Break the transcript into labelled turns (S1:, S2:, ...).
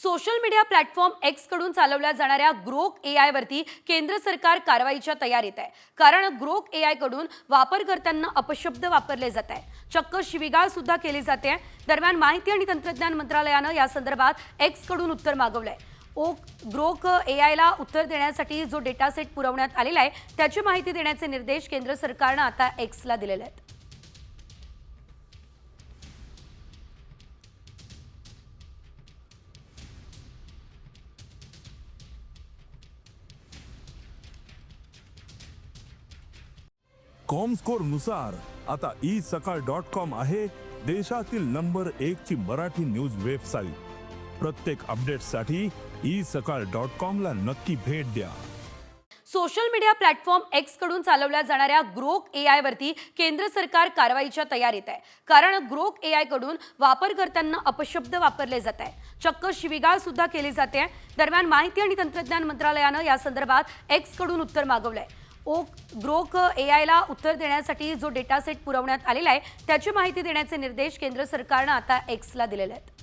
S1: Social media platform x कडून चालवल्या जाणाऱ्या ग्रोक एआय वरती केंद्र सरकार कारवाईच्या तयारीत आहे। कारण ग्रोक एआय कडून वापरकर्त्यांना अपशब्द वापरले जात आहे, चक्क शिवीगाळ सुद्धा केली जाते। दरम्यान माहिती आणि तंत्रज्ञान मंत्रालयाने या संदर्भात एक्स कडून उत्तर मागवलंय। ग्रोक एआयला उत्तर देण्यासाठी जो डेटा सेट पुरवण्यात आलेला आहे त्याची माहिती देण्याचे निर्देश केंद्र सरकारने आता एक्सला दिलेले आहेत।
S2: कॉमस्कोर नुसार आता isakal.com आहे देशातील नंबर 1 ची मराठी न्यूज वेबसाईट। प्रत्येक अपडेटसाठी isakal.com ला नक्की भेट द्या।
S1: सोशल मीडिया प्लॅटफॉर्म एक्स कडून चालवल्या जाणाऱ्या ग्रोक एआय वरती केंद्र सरकार कारवाईच्या तयारीत आहे। कारण ग्रोक एआय कडून वापरकर्त्यांना अपशब्द वापरले जात आहे, चक्क शिवीगाळ सुद्धा केली जाते। दरम्यान माहिती आणि तंत्रज्ञान मंत्रालयाने या संदर्भात एक्स कडून उत्तर मागवलंय। ग्रोक एआयला उत्तर देण्यासाठी जो डेटा सेट पुरवण्यात आलेला आहे त्याची माहिती देण्याचे निर्देश केंद्र सरकारने आता एक्सला दिलेले आहेत।